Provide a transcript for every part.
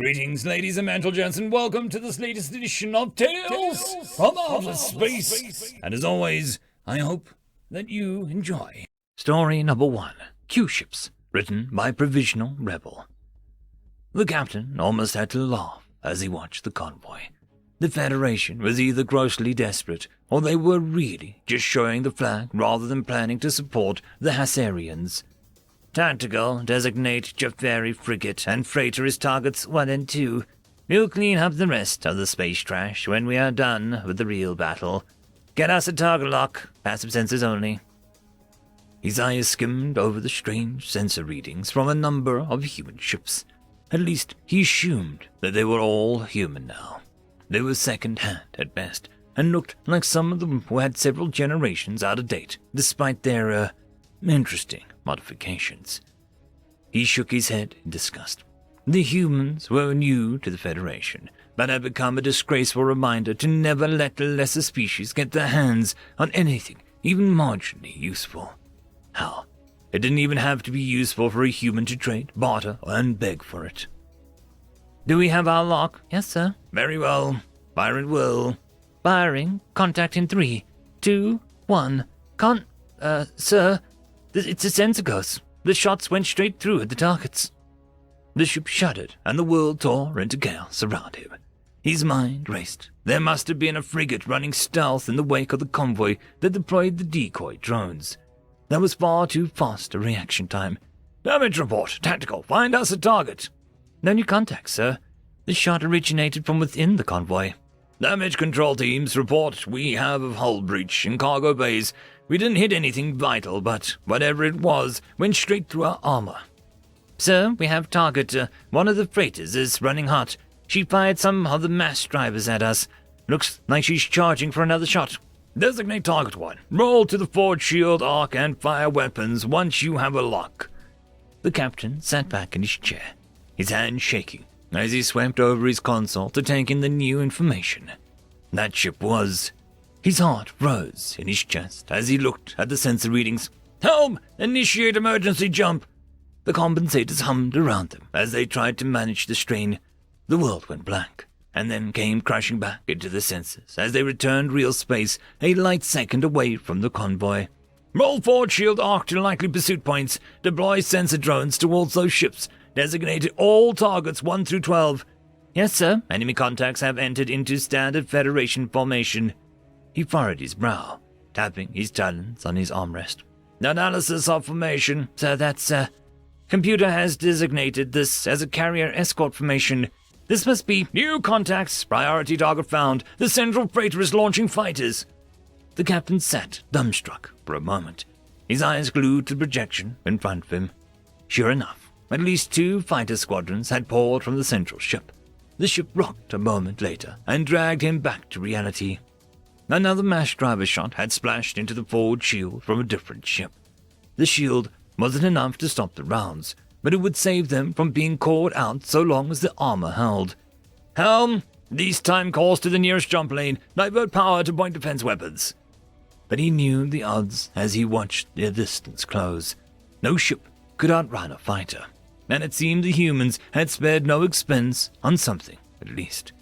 Greetings, ladies and gentlemen, and welcome to this latest edition of Tales from Outer Space. And as always, I hope that you enjoy. Story number 1, Q-Ships, written by Provisional Rebel. The captain almost had to laugh as he watched the convoy. The Federation was either grossly desperate, or they were really just showing the flag rather than planning to support the Hassarians. Tactical, designate Jafari frigate and freighter as targets 1 and 2. We'll clean up the rest of the space trash when we are done with the real battle. Get us a target lock, passive sensors only. His eyes skimmed over the strange sensor readings from a number of human ships. At least he assumed that they were all human now. They were second-hand at best, and looked like some of them who had several generations out of date, despite their, interesting modifications. He shook his head in disgust. The humans were new to the Federation, but had become a disgraceful reminder to never let the lesser species get their hands on anything even marginally useful. Hell, it didn't even have to be useful for a human to trade, barter, and beg for it. Do we have our lock? Yes, sir. Very well. Fire at will. Firing. Contact in 3, 2, 1. Sir, it's a sensor ghost. The shots went straight through at the targets. The ship shuddered, and the world tore into chaos around him. His mind raced. There must have been a frigate running stealth in the wake of the convoy that deployed the decoy drones. That was far too fast a reaction time. Damage report. Tactical. Find us a target. No new contact, sir. The shot originated from within the convoy. Damage control teams report we have a hull breach in cargo bays. We didn't hit anything vital, but whatever it was went straight through our armor. Sir, we have target. One of the freighters is running hot. She fired some of the mass drivers at us. Looks like she's charging for another shot. Designate target 1. Roll to the forward shield arc and fire weapons once you have a lock. The captain sat back in his chair, his hands shaking as he swept over his console to take in the new information. That ship was... His heart rose in his chest as he looked at the sensor readings. Helm! Initiate emergency jump! The compensators hummed around them as they tried to manage the strain. The world went blank, and then came crashing back into the sensors as they returned real space a light second away from the convoy. Roll forward shield arc to likely pursuit points. Deploy sensor drones towards those ships. Designated all targets 1 through 12. Yes, sir. Enemy contacts have entered into standard Federation formation. He furrowed his brow, tapping his talons on his armrest. Analysis of formation. Sir, that's, Computer has designated this as a carrier escort formation. This must be new contacts. Priority target found. The central freighter is launching fighters. The captain sat, dumbstruck, for a moment, his eyes glued to the projection in front of him. Sure enough, at least 2 fighter squadrons had poured from the central ship. The ship rocked a moment later and dragged him back to reality. Another mass driver shot had splashed into the forward shield from a different ship. The shield wasn't enough to stop the rounds, but it would save them from being caught out so long as the armor held. Helm! These time calls to the nearest jump lane. Divert power to point defense weapons. But he knew the odds as he watched their distance close. No ship could outrun a fighter, and it seemed the humans had spared no expense on something, at least.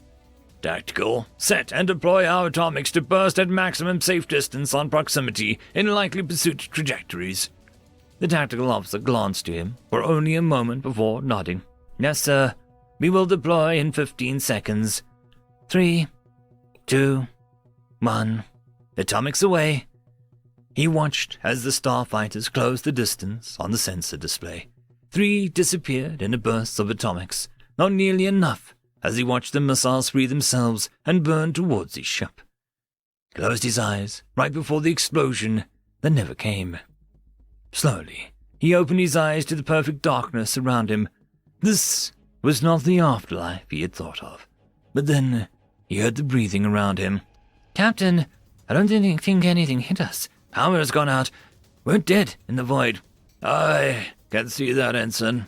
Tactical. Set and deploy our atomics to burst at maximum safe distance on proximity in likely pursuit trajectories. The tactical officer glanced to him for only a moment before nodding. Yes, sir. We will deploy in 15 seconds. 3, 2, 1. Atomics away. He watched as the starfighters closed the distance on the sensor display. 3 disappeared in a burst of atomics, not nearly enough, as he watched the missiles free themselves and burn towards his ship. Closed his eyes right before the explosion that never came. Slowly, he opened his eyes to the perfect darkness around him. This was not the afterlife he had thought of. But then he heard the breathing around him. Captain, I don't think anything hit us. Power has gone out. We're dead in the void. I can see that, Ensign.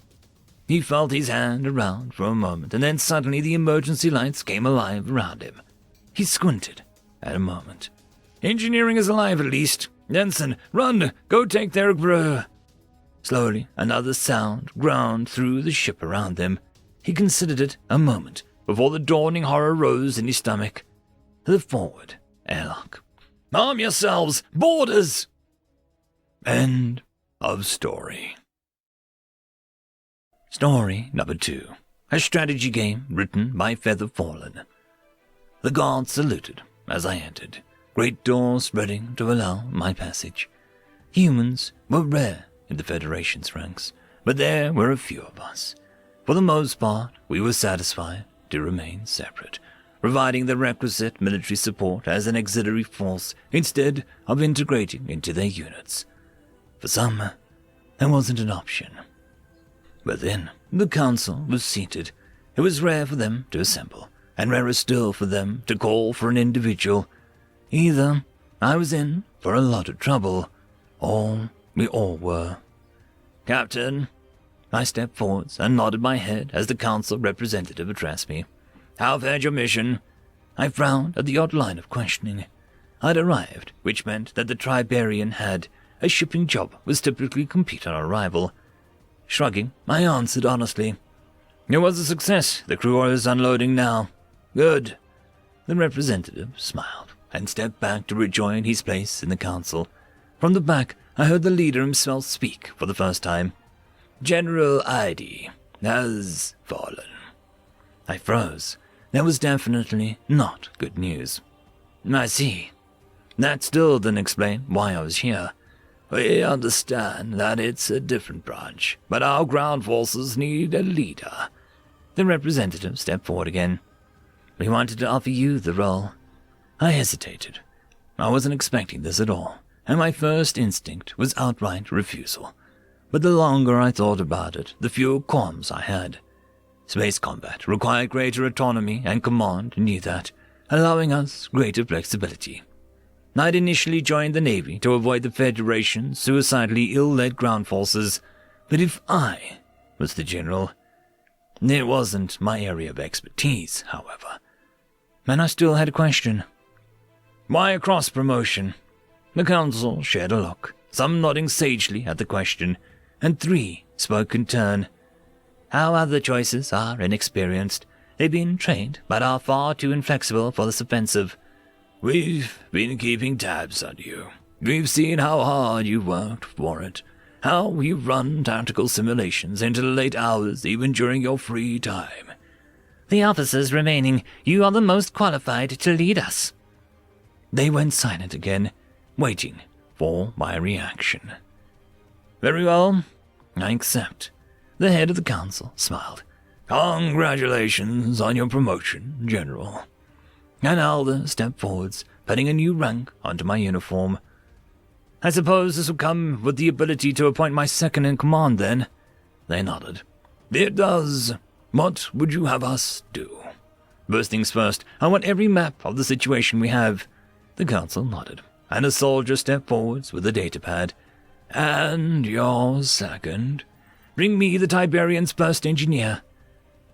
He felt his hand around for a moment, and then suddenly the emergency lights came alive around him. He squinted at a moment. Engineering is alive at least. Ensign, run! Go take their... Slowly, another sound ground through the ship around them. He considered it a moment before the dawning horror rose in his stomach. The forward airlock. Arm yourselves, boarders! End of story. Story number 2. A strategy game written by Feather Fallen. The guards saluted as I entered, great doors spreading to allow my passage. Humans were rare in the Federation's ranks, but there were a few of us. For the most part, we were satisfied to remain separate, providing the requisite military support as an auxiliary force instead of integrating into their units. For some, there wasn't an option. But then, the council was seated. It was rare for them to assemble, and rarer still for them to call for an individual. Either I was in for a lot of trouble, or we all were. Captain, I stepped forwards and nodded my head as the council representative addressed me. How fared your mission? I frowned at the odd line of questioning. I'd arrived, which meant that the Tribarian had a shipping job was typically complete on arrival. Shrugging, I answered honestly. It was a success. The crew is unloading now. Good. The representative smiled and stepped back to rejoin his place in the council. From the back, I heard the leader himself speak for the first time. General ID has fallen. I froze. That was definitely not good news. I see. That still didn't explain why I was here. We understand that it's a different branch, but our ground forces need a leader. The representative stepped forward again. We wanted to offer you the role. I hesitated. I wasn't expecting this at all, and my first instinct was outright refusal. But the longer I thought about it, the fewer qualms I had. Space combat required greater autonomy, and command knew that, allowing us greater flexibility. I'd initially joined the Navy to avoid the Federation's suicidally ill-led ground forces, but if I was the general, it wasn't my area of expertise, however. And I still had a question. Why a cross-promotion? The council shared a look, some nodding sagely at the question, and 3 spoke in turn. Our other choices are inexperienced. They've been trained, but are far too inflexible for this offensive. We've been keeping tabs on you. We've seen how hard you worked for it, how you run tactical simulations into the late hours even during your free time. The officers remaining, you are the most qualified to lead us. They went silent again, waiting for my reaction. Very well, I accept. The head of the council smiled. Congratulations on your promotion, General. An elder stepped forwards, putting a new rank onto my uniform. I suppose this will come with the ability to appoint my second in command, then? They nodded. It does. What would you have us do? First things first, I want every map of the situation we have. The council nodded, and a soldier stepped forwards with a datapad. And your second? Bring me the Tiberian's first engineer.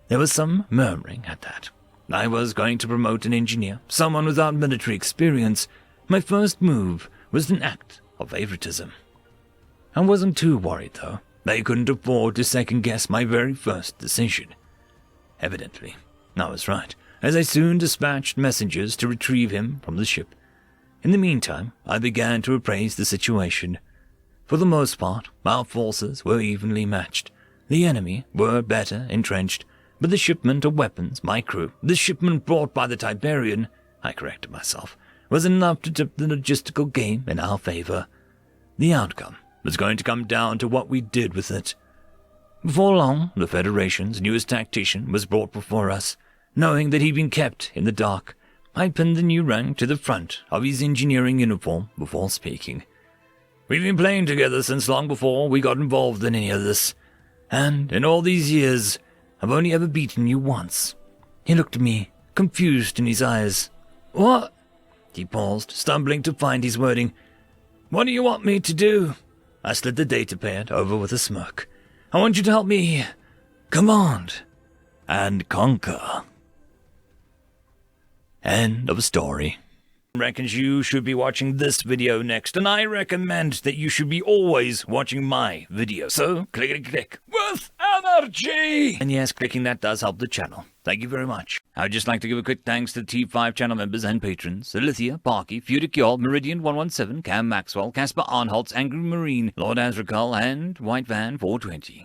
There was some murmuring at that. I was going to promote an engineer, someone without military experience. My first move was an act of favoritism. I wasn't too worried, though. They couldn't afford to second-guess my very first decision. Evidently, I was right, as I soon dispatched messengers to retrieve him from the ship. In the meantime, I began to appraise the situation. For the most part, our forces were evenly matched. The enemy were better entrenched, but the shipment of weapons, my crew, the shipment brought by the Tiberian, I corrected myself, was enough to tip the logistical game in our favor. The outcome was going to come down to what we did with it. Before long, the Federation's newest tactician was brought before us. Knowing that he'd been kept in the dark, I pinned the new rank to the front of his engineering uniform before speaking. We've been playing together since long before we got involved in any of this, and in all these years, I've only ever beaten you once. He looked at me, confused in his eyes. What? He paused, stumbling to find his wording. What do you want me to do? I slid the datapad over with a smirk. I want you to help me command and conquer. End of story. Reckons you should be watching this video next, and I recommend that you should be always watching my video. So, click. With Anna! Archie! And yes, clicking that does help the channel. Thank you very much. I'd just like to give a quick thanks to the T5 channel members and patrons: Alithia, Parky, Fudic Yol, Meridian117, Cam Maxwell, Casper Arnholtz, Angry Marine, Lord Azrakal, and White Van 420.